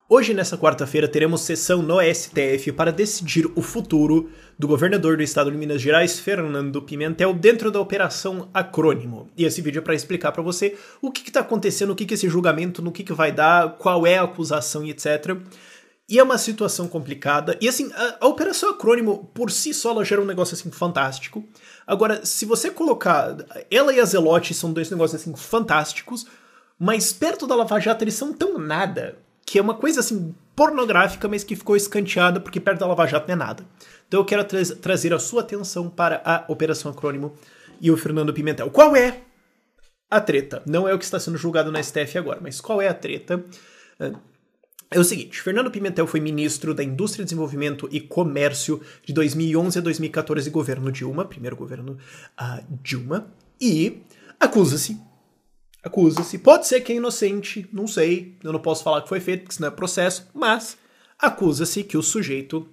Hoje, nessa quarta-feira, teremos sessão no STF para decidir o futuro do governador do estado de Minas Gerais, Fernando Pimentel, dentro da Operação Acrônimo. E esse vídeo é para explicar para você o que está acontecendo, o que esse julgamento, no que vai dar, qual é a acusação e etc. E é uma situação complicada. E assim, a Operação Acrônimo, por si só, ela gera um negócio assim fantástico. Agora, se você colocar... Ela e a Zelote são dois negócios assim fantásticos, mas perto da Lava Jato eles são tão nada... que é uma coisa assim pornográfica, mas que ficou escanteada porque perto da Lava Jato não é nada. Então eu quero trazer a sua atenção para a Operação Acrônimo e o Fernando Pimentel. Qual é a treta? Não é o que está sendo julgado na STF agora, mas qual é a treta? É o seguinte, Fernando Pimentel foi ministro da Indústria, Desenvolvimento e Comércio de 2011 a 2014, governo Dilma, primeiro governo Dilma, e acusa-se, pode ser que é inocente, não sei, eu não posso falar que foi feito, porque isso não é processo, mas acusa-se que o sujeito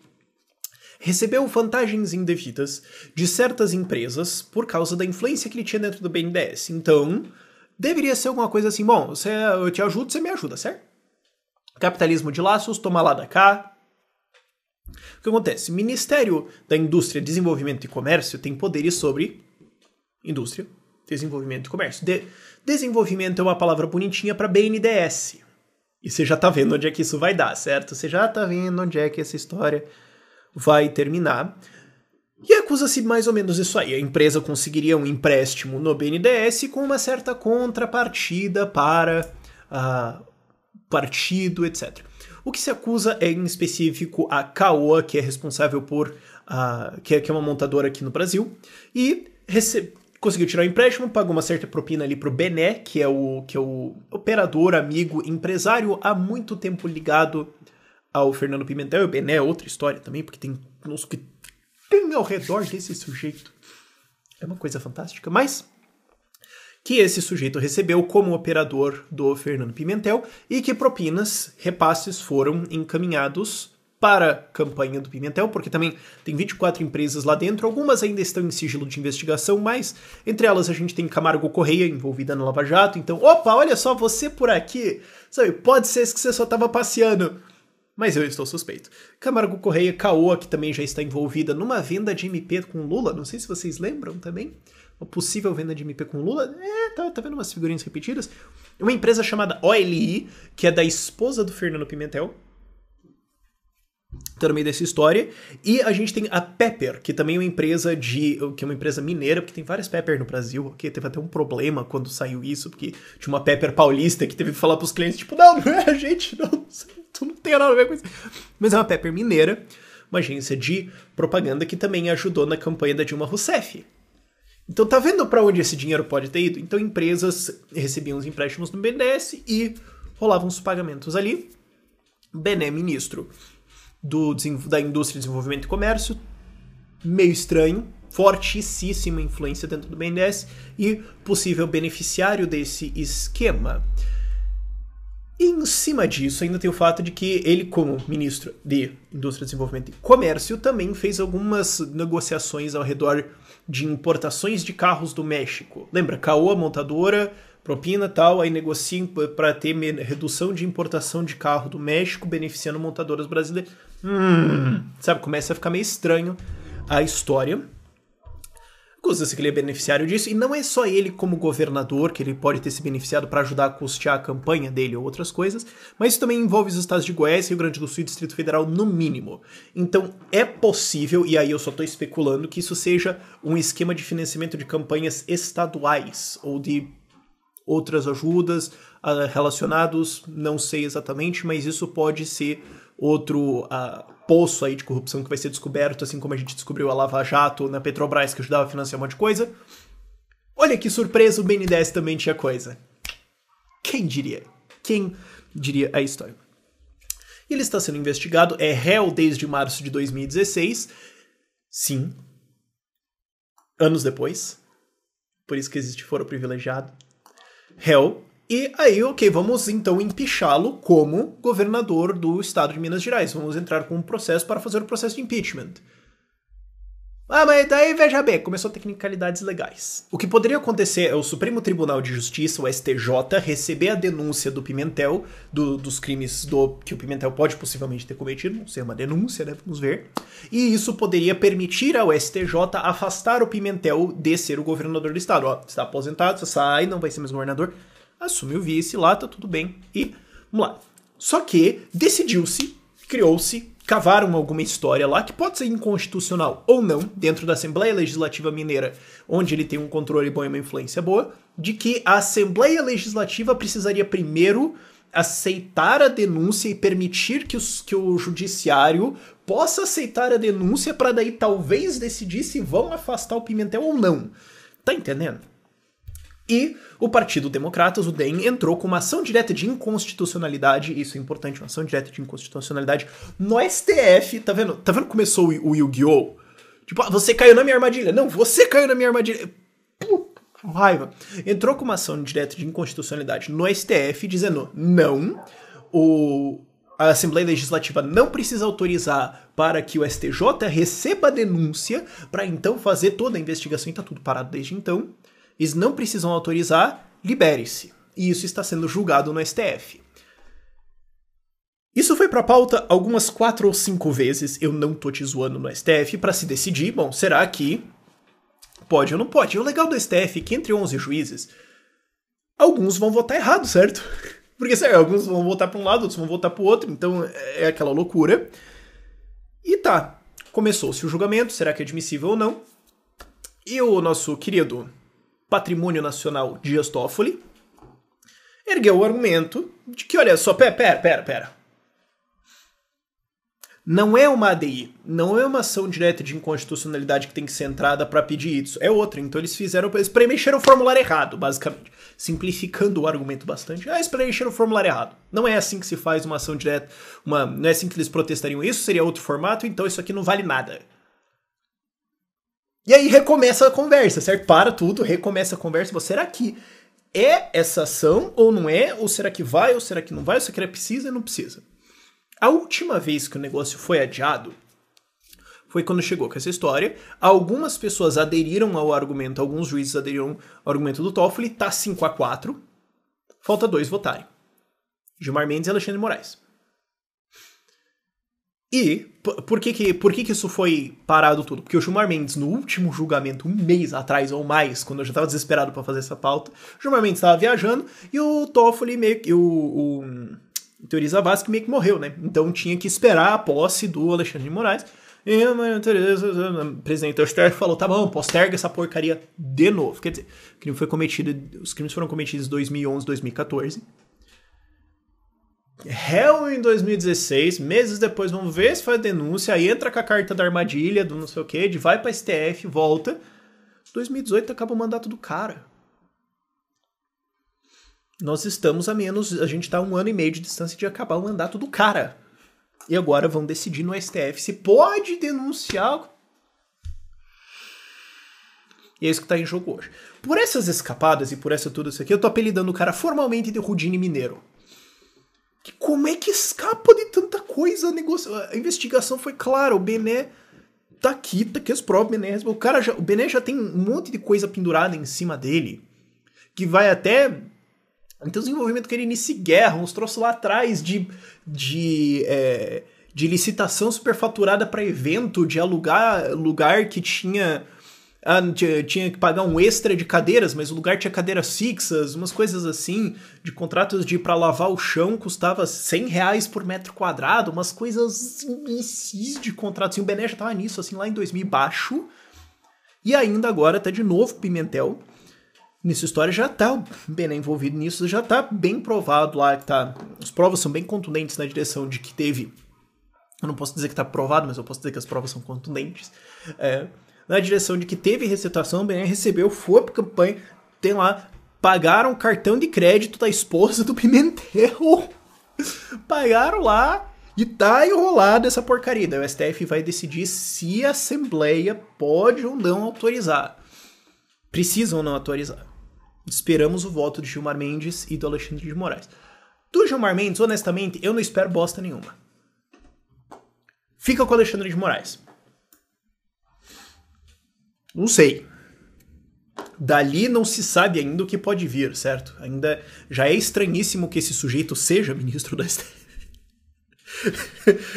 recebeu vantagens indevidas de certas empresas por causa da influência que ele tinha dentro do BNDES. Então, deveria ser alguma coisa assim, bom, eu te ajudo, você me ajuda, certo? Capitalismo de laços, toma lá da cá. O que acontece? O Ministério da Indústria, Desenvolvimento e Comércio tem poderes sobre indústria, desenvolvimento e comércio. Desenvolvimento é uma palavra bonitinha para BNDES. E você já tá vendo onde é que isso vai dar, certo? Você já tá vendo onde é que essa história vai terminar. E acusa-se mais ou menos isso aí. A empresa conseguiria um empréstimo no BNDES com uma certa contrapartida para partido, etc. O que se acusa é, em específico, a Caoa, que é responsável por... que é uma montadora aqui no Brasil, e conseguiu tirar o empréstimo, pagou uma certa propina ali pro Bené, que é o operador, amigo, empresário há muito tempo ligado ao Fernando Pimentel. E o Bené é outra história também, porque tem uns que tem ao redor desse sujeito. É uma coisa fantástica, mas que esse sujeito recebeu como operador do Fernando Pimentel e que propinas, repasses foram encaminhados para a campanha do Pimentel, porque também tem 24 empresas lá dentro, algumas ainda estão em sigilo de investigação, mas entre elas a gente tem Camargo Correia envolvida no Lava Jato, então, opa, olha só, você por aqui, sabe, pode ser que você só estava passeando, mas eu estou suspeito. Camargo Correia, Caoa, que também já está envolvida numa venda de MP com Lula, não sei se vocês lembram também, uma possível venda de MP com Lula, tá vendo umas figurinhas repetidas? Uma empresa chamada OLI, que é da esposa do Fernando Pimentel, tá no meio dessa história, e a gente tem a Pepper, que também é uma empresa que é uma empresa mineira, porque tem várias Pepper no Brasil, que teve até um problema quando saiu isso, porque tinha uma Pepper paulista que teve que falar pros clientes, tipo, não é a gente, não, tu não tem nada a ver com isso. Mas é uma Pepper mineira, uma agência de propaganda que também ajudou na campanha da Dilma Rousseff. Então tá vendo para onde esse dinheiro pode ter ido? Então empresas recebiam os empréstimos no BNDES e rolavam os pagamentos ali. Bené, ministro da Indústria, Desenvolvimento e Comércio, meio estranho, fortíssima influência dentro do BNDES e possível beneficiário desse esquema. E em cima disso, ainda tem o fato de que ele, como ministro de Indústria, Desenvolvimento e Comércio, também fez algumas negociações ao redor de importações de carros do México. Lembra? Caoa, montadora, propina tal, aí negocia para ter redução de importação de carro do México, beneficiando montadoras brasileiras. Sabe, começa a ficar meio estranho a história. Acusa-se que ele é beneficiário disso, e não é só ele como governador, que ele pode ter se beneficiado para ajudar a custear a campanha dele ou outras coisas, mas isso também envolve os estados de Goiás, Rio Grande do Sul e Distrito Federal no mínimo. Então é possível, e aí eu só estou especulando, que isso seja um esquema de financiamento de campanhas estaduais, ou de outras ajudas relacionados, não sei exatamente, mas isso pode ser outro poço aí de corrupção que vai ser descoberto, assim como a gente descobriu a Lava Jato na Petrobras, que ajudava a financiar um monte de coisa. Olha que surpresa, o BNDES também tinha coisa. Quem diria? Quem diria a história? Ele está sendo investigado, é réu desde março de 2016. Sim. Anos depois. Por isso que existe foro privilegiado. Réu. E aí, ok, vamos então empichá-lo como governador do estado de Minas Gerais. Vamos entrar com um processo para fazer o processo de impeachment. Ah, mas daí, veja bem, começou tecnicalidades legais. O que poderia acontecer é o Supremo Tribunal de Justiça, o STJ, receber a denúncia do Pimentel, dos crimes que o Pimentel pode possivelmente ter cometido, não sei, uma denúncia, né, vamos ver. E isso poderia permitir ao STJ afastar o Pimentel de ser o governador do estado. Ó, está aposentado, você sai, não vai ser mais governador, assume o vice lá, tá tudo bem. E, vamos lá. Só que decidiu-se, criou-se, cavaram alguma história lá, que pode ser inconstitucional ou não, dentro da Assembleia Legislativa Mineira, onde ele tem um controle bom e uma influência boa, de que a Assembleia Legislativa precisaria primeiro aceitar a denúncia e permitir que o judiciário possa aceitar a denúncia para daí talvez decidir se vão afastar o Pimentel ou não. Tá entendendo? E o Partido Democratas, o DEM, entrou com uma ação direta de inconstitucionalidade, isso é importante, uma ação direta de inconstitucionalidade no STF, tá vendo? Tá vendo como começou o Yu-Gi-Oh? Tipo, ah, você caiu na minha armadilha. Não, você caiu na minha armadilha. Puta, raiva. Entrou com uma ação direta de inconstitucionalidade no STF, dizendo, não, a Assembleia Legislativa não precisa autorizar para que o STJ receba a denúncia para então fazer toda a investigação, e tá tudo parado desde então. Eles não precisam autorizar, libere-se. E isso está sendo julgado no STF. Isso foi pra pauta algumas 4 ou 5 vezes, eu não tô te zoando, no STF, pra se decidir, bom, será que pode ou não pode? E o legal do STF é que entre 11 juízes, alguns vão votar errado, certo? Porque, sério, alguns vão votar pra um lado, outros vão votar pro outro, então é aquela loucura. E tá, começou-se o julgamento, será que é admissível ou não? E o nosso querido Patrimônio Nacional Dias Toffoli ergueu o argumento de que, olha só, pera. Não é uma ADI, não é uma ação direta de inconstitucionalidade que tem que ser entrada para pedir isso, é outra. Então eles preencheram o formulário errado, basicamente. Simplificando o argumento bastante. Eles preencheram o formulário errado. Não é assim que se faz uma ação direta, não é assim que eles protestariam isso, seria outro formato, então isso aqui não vale nada. E aí recomeça a conversa, certo? Para tudo, recomeça a conversa. Será que é essa ação ou não é? Ou será que vai, ou será que não vai? Ou será que precisa ou não precisa? A última vez que o negócio foi adiado foi quando chegou com essa história. Algumas pessoas aderiram ao argumento, alguns juízes aderiram ao argumento do Toffoli. Tá 5-4. Falta 2 votarem. Gilmar Mendes e Alexandre de Moraes. E por que isso foi parado tudo? Porque o Gilmar Mendes, no último julgamento, 1 mês atrás ou mais, quando eu já estava desesperado para fazer essa pauta, o Gilmar Mendes estava viajando e o Toffoli meio que... o Teori Zavascki meio que morreu, né? Então tinha que esperar a posse do Alexandre de Moraes. E a Maria Tereza, a presidente do STF, falou, tá bom, posterga essa porcaria de novo. Quer dizer, os crimes foram cometidos em 2011, 2014. Réu em 2016, meses depois vamos ver se faz denúncia, aí entra com a carta da armadilha, do não sei o que, de vai pra STF, volta. 2018 acaba o mandato do cara. Nós estamos a gente tá 1 ano e meio de distância de acabar o mandato do cara. E agora vão decidir no STF se pode denunciar. E é isso que tá em jogo hoje. Por essas escapadas e por tudo isso aqui, eu tô apelidando o cara formalmente de Rudine Mineiro. Como é que escapa de tanta coisa? A investigação foi clara, o Bené tá aqui as provas, o Bené já tem um monte de coisa pendurada em cima dele, que vai até então desenvolvimento que ele inicia guerra, uns troços lá atrás de licitação superfaturada para evento, de alugar lugar que tinha que pagar um extra de cadeiras, mas o lugar tinha cadeiras fixas, umas coisas assim, de contratos de para lavar o chão custava R$100 por metro quadrado, umas coisas imbecis de contratos. E o Bené já tava nisso, assim, lá em 2000 baixo. E ainda agora tá de novo Pimentel. Nessa história já tá o Bené envolvido nisso, já tá bem provado lá, que tá... As provas são bem contundentes na direção de que teve... Eu não posso dizer que tá provado, mas eu posso dizer que as provas são contundentes. Na direção de que teve recitação, o Bené recebeu, foi pra campanha, tem lá, pagaram o cartão de crédito da esposa do Pimentel. Pagaram lá e tá enrolado essa porcaria. Daí o STF vai decidir se a Assembleia pode ou não autorizar. Precisam ou não autorizar. Esperamos o voto de Gilmar Mendes e do Alexandre de Moraes. Do Gilmar Mendes, honestamente, eu não espero bosta nenhuma. Fica com o Alexandre de Moraes. Não sei. Dali não se sabe ainda o que pode vir, certo? Ainda já é estranhíssimo que esse sujeito seja ministro da STF.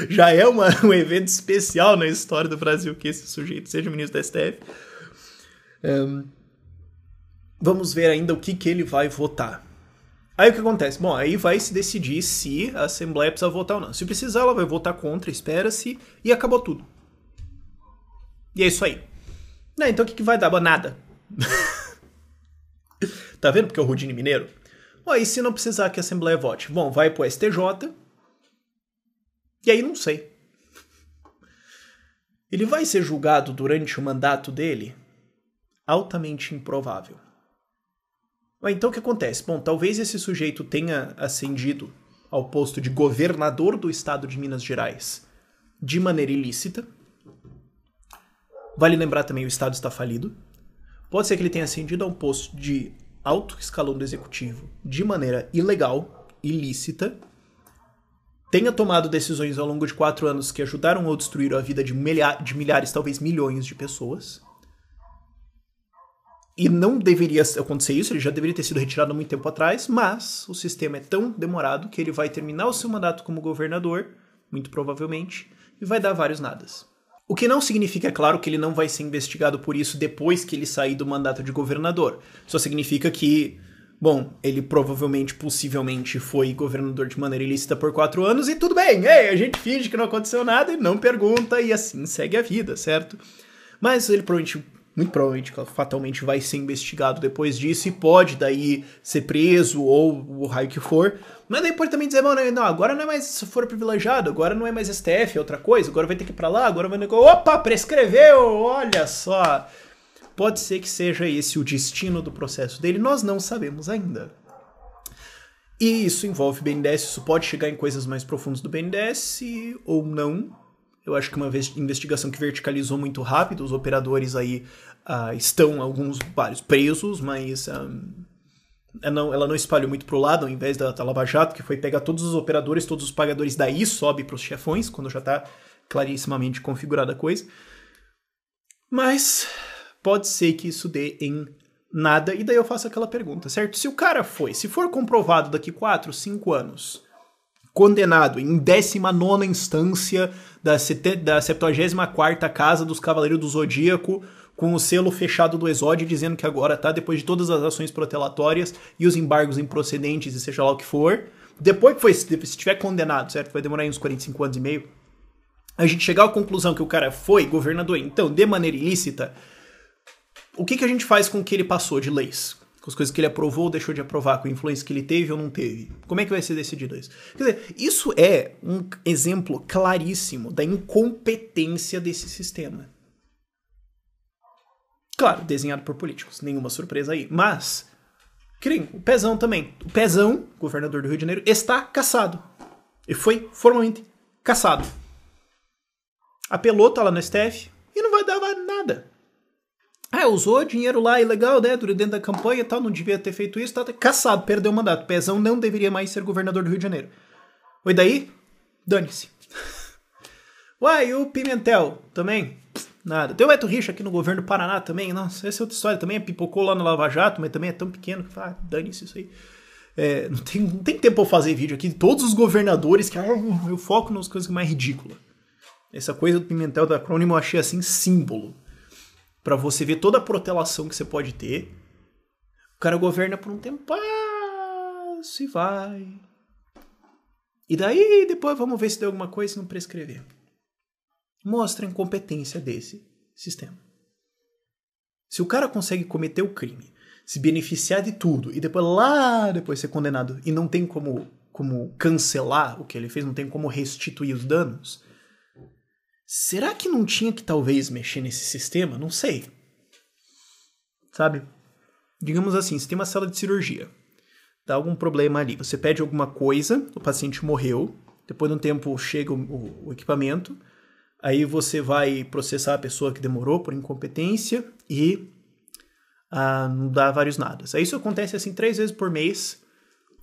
Já é um evento especial na história do Brasil que esse sujeito seja ministro da STF. Vamos ver ainda o que ele vai votar. Aí o que acontece? Bom, aí vai se decidir se a Assembleia precisa votar ou não. Se precisar, ela vai votar contra, espera-se, e acabou tudo. E é isso aí. Então o que vai dar? Nada. Tá vendo porque é o Rudine Mineiro? E se não precisar que a Assembleia vote? Bom, vai pro STJ. E aí não sei. Ele vai ser julgado durante o mandato dele? Altamente improvável. Então o que acontece? Bom, talvez esse sujeito tenha ascendido ao posto de governador do estado de Minas Gerais de maneira ilícita. Vale lembrar também o estado está falido. Pode ser que ele tenha ascendido a um posto de alto escalão do executivo de maneira ilegal, ilícita, tenha tomado decisões ao longo de 4 anos que ajudaram ou destruíram a vida de milhares, talvez milhões de pessoas. E não deveria acontecer isso, ele já deveria ter sido retirado há muito tempo atrás, mas o sistema é tão demorado que ele vai terminar o seu mandato como governador, muito provavelmente, e vai dar vários nadas. O que não significa, é claro, que ele não vai ser investigado por isso depois que ele sair do mandato de governador. Só significa que, bom, ele provavelmente, possivelmente, foi governador de maneira ilícita por 4 anos e tudo bem, a gente finge que não aconteceu nada e não pergunta e assim segue a vida, certo? Mas ele muito provavelmente, fatalmente vai ser investigado depois disso e pode daí ser preso ou o raio que for. Mas daí pode também dizer, não, agora não é mais foro privilegiado, agora não é mais STF, é outra coisa, agora vai ter que ir pra lá, agora vai... Opa, prescreveu, olha só. Pode ser que seja esse o destino do processo dele, nós não sabemos ainda. E isso envolve BNDES, isso pode chegar em coisas mais profundas do BNDES ou não. Eu acho que uma investigação que verticalizou muito rápido, os operadores aí estão, vários presos, mas ela não espalhou muito pro lado, ao invés da Lava Jato, que foi pegar todos os operadores, todos os pagadores, daí sobe pros chefões, quando já tá clarissimamente configurada a coisa. Mas pode ser que isso dê em nada, e daí eu faço aquela pergunta, certo? Se o cara se for comprovado daqui 4, 5 anos... condenado em 19ª instância da 74ª Casa dos Cavaleiros do Zodíaco, com o selo fechado do Exódio, dizendo que agora tá, depois de todas as ações protelatórias e os embargos improcedentes e seja lá o que for, depois que se tiver condenado, certo? Vai demorar uns 45 anos e meio, a gente chegar à conclusão que o cara foi governador, então, de maneira ilícita, o que a gente faz com o que ele passou de leis? Com as coisas que ele aprovou ou deixou de aprovar, com a influência que ele teve ou não teve. Como é que vai ser decidido isso? Quer dizer, isso é um exemplo claríssimo da incompetência desse sistema. Claro, desenhado por políticos, nenhuma surpresa aí. Mas, o Pezão também. O Pezão, governador do Rio de Janeiro, está cassado. Ele foi formalmente cassado. Apelou, tá lá no STF, e não vai dar nada. Usou dinheiro lá, ilegal, né, dentro da campanha e tal, não devia ter feito isso, tá cassado, perdeu o mandato. Pezão não deveria mais ser governador do Rio de Janeiro. E daí? Dane-se. E o Pimentel também? Nada. Tem o Beto Richa aqui no governo do Paraná também, nossa, essa é outra história também, pipocou lá no Lava Jato, mas também é tão pequeno que dane-se isso aí. Não tem tempo pra eu fazer vídeo aqui de todos os governadores, que eu foco nas coisas mais ridículas. Essa coisa do Pimentel do acrônimo eu achei assim símbolo. Pra você ver toda a protelação que você pode ter. O cara governa por um tempo, passa e vai. E daí, depois vamos ver se deu alguma coisa e não prescrever. Mostra a incompetência desse sistema. Se o cara consegue cometer o crime, se beneficiar de tudo, e depois ser condenado, e não tem como cancelar o que ele fez, não tem como restituir os danos... Será que não tinha que talvez mexer nesse sistema? Não sei. Sabe? Digamos assim, você tem uma sala de cirurgia. Dá algum problema ali. Você pede alguma coisa, o paciente morreu. Depois de um tempo chega o equipamento. Aí você vai processar a pessoa que demorou por incompetência e não dá vários nadas. Aí isso acontece assim 3 vezes por mês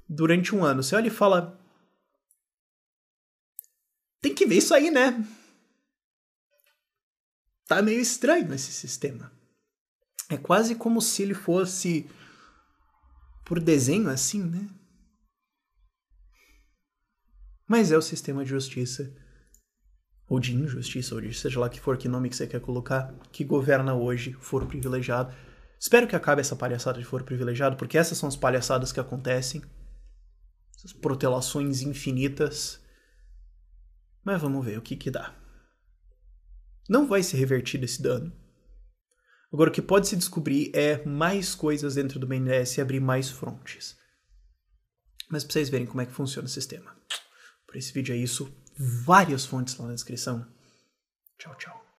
durante um ano. Você olha e fala... Tem que ver isso aí, né? Tá meio estranho esse sistema. É quase como se ele fosse por desenho assim, né? Mas é o sistema de justiça, ou de injustiça, ou de seja lá que for, que nome que você quer colocar, que governa hoje foro privilegiado. Espero que acabe essa palhaçada de foro privilegiado, porque essas são as palhaçadas que acontecem. Essas protelações infinitas. Mas vamos ver o que dá. Não vai ser revertido esse dano. Agora, o que pode se descobrir é mais coisas dentro do BNDES e abrir mais frontes. Mas pra vocês verem como é que funciona o sistema. Por esse vídeo é isso. Várias fontes lá na descrição. Tchau, tchau.